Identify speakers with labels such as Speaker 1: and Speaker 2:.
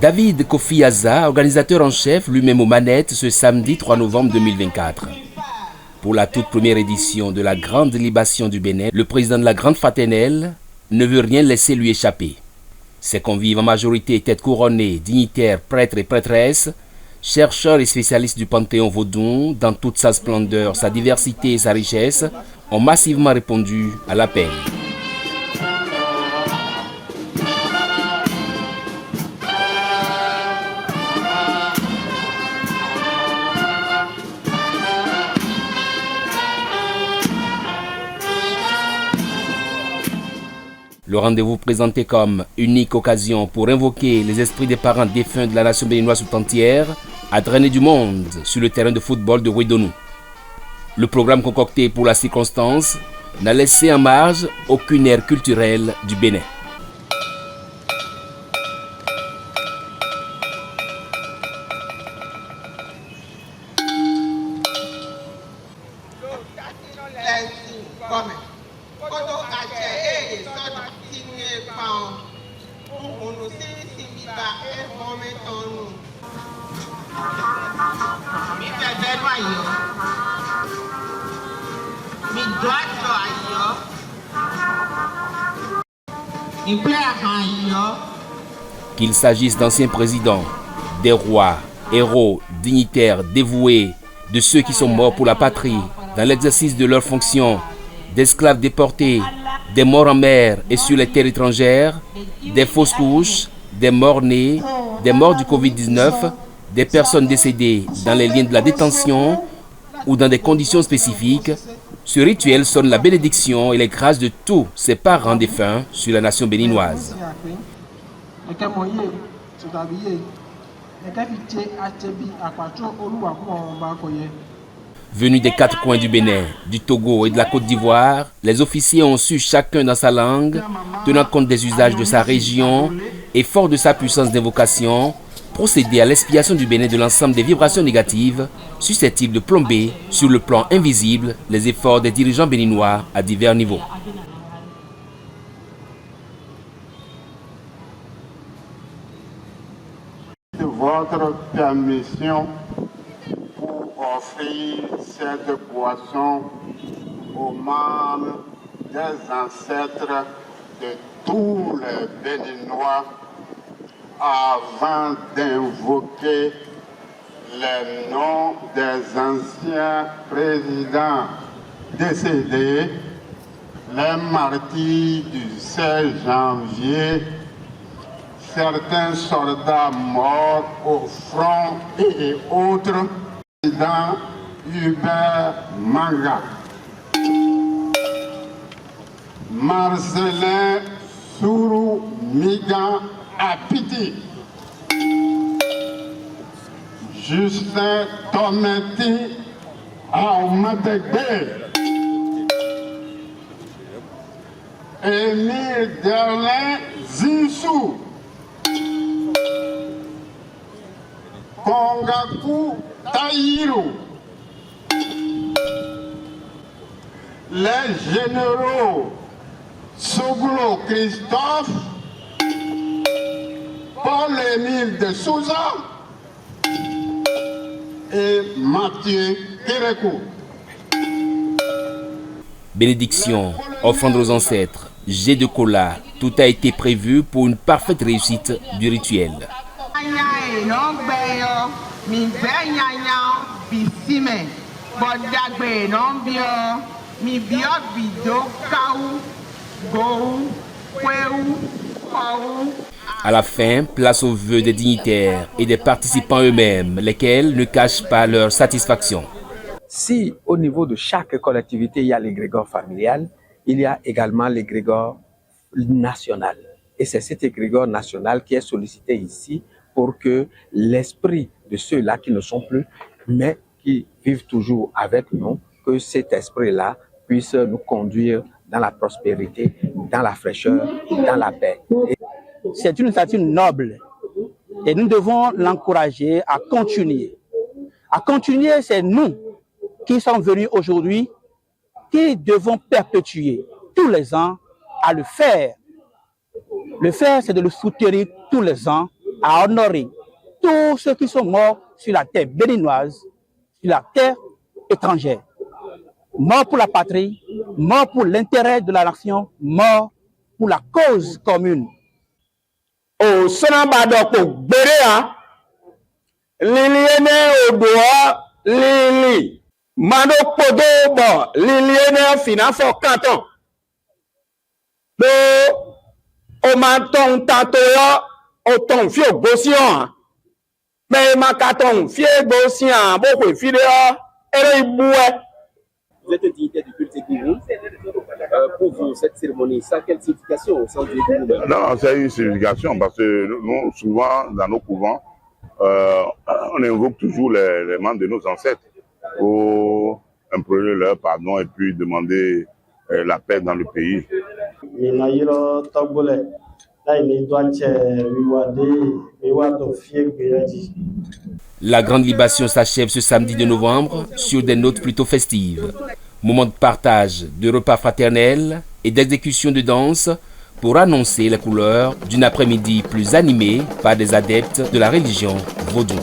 Speaker 1: David Kofi Aza, organisateur en chef, lui-même aux manettes, ce samedi 3 novembre 2024. Pour la toute première édition de la Grande Libation du Bénin, le président de la Grande Fraternelle ne veut rien laisser lui échapper. Ses convives en majorité têtes couronnées, dignitaires, prêtres et prêtresses, chercheurs et spécialistes du panthéon vaudou, dans toute sa splendeur, sa diversité et sa richesse, ont massivement répondu à l'appel. Le rendez-vous présenté comme unique occasion pour invoquer les esprits des parents défunts de la nation béninoise tout entière a drainé du monde sur le terrain de football de Ouédonou. Le programme concocté pour la circonstance n'a laissé en marge aucune aire culturelle du Bénin. Qu'il s'agisse d'anciens présidents, des rois, héros, dignitaires, dévoués, de ceux qui sont morts pour la patrie, dans l'exercice de leurs fonctions, d'esclaves déportés, des morts en mer et sur les terres étrangères, des fausses couches, des morts nés, des morts du Covid-19, des personnes décédées dans les liens de la détention ou dans des conditions spécifiques, ce rituel sonne la bénédiction et les grâces de tous ses parents défunts sur la nation béninoise. Venus des quatre coins du Bénin, du Togo et de la Côte d'Ivoire, les officiers ont su chacun dans sa langue, tenant compte des usages de sa région et fort de sa puissance d'invocation, procéder à l'expiation du Bénin de l'ensemble des vibrations négatives susceptibles de plomber sur le plan invisible les efforts des dirigeants béninois à divers niveaux.
Speaker 2: De votre permission pour offrir cette boisson aux membres des ancêtres de tous les Béninois avant d'invoquer les noms des anciens présidents décédés, les martyrs du 16 janvier, certains soldats morts au front et autres, président Hubert Manga, Marcelin Sourou Migan Apiti, Justin Tometi Aoumadegbe, Émile Derlin Zinsou, Kongaku Taïrou, les généraux Soglo Christophe, Paul-Émile de Souza et Mathieu Kérekou.
Speaker 1: Bénédiction, offrande aux ancêtres, jet de cola, tout a été prévu pour une parfaite réussite du rituel. À la fin, place aux vœux des dignitaires et des participants eux-mêmes, lesquels ne cachent pas leur satisfaction.
Speaker 3: Si au niveau de chaque collectivité, il y a l'égrégore familial, il y a également l'égrégore national. Et c'est cet égrégore national qui est sollicité ici pour que l'esprit de ceux-là qui ne sont plus, mais qui vivent toujours avec nous, que cet esprit-là puisse nous conduire dans la prospérité, dans la fraîcheur, dans la paix.
Speaker 4: C'est une statue noble et nous devons l'encourager à continuer. À continuer, c'est nous qui sommes venus aujourd'hui, qui devons perpétuer tous les ans à le faire. Le faire, c'est de le soutenir tous les ans à honorer tous ceux qui sont morts sur la terre béninoise, sur la terre étrangère. Morts pour la patrie, morts pour l'intérêt de la nation, morts pour la cause commune.
Speaker 5: Au Sonambadoko Berea, Liliene Odoa, Lili, Mano Podobo, Liliene Finafo Canton. Le Omanton Tatoya, Oton Fio Bossian, mais Macaton Fie Bossian, beaucoup Fidea, et Bouet.
Speaker 6: Vous êtes dignitaire du culte Gourou. Pour vous, cette cérémonie, ça a quelle signification au sein du Gourou?
Speaker 7: Non, c'est une signification parce que nous, souvent, dans nos couvents, on invoque toujours les membres de nos ancêtres pour implórer leur pardon et puis demander la paix dans le pays.
Speaker 1: La grande libation s'achève ce samedi de novembre sur des notes plutôt festives. Moment de partage, de repas fraternels et d'exécution de danse pour annoncer les couleurs d'une après-midi plus animée par des adeptes de la religion vaudou.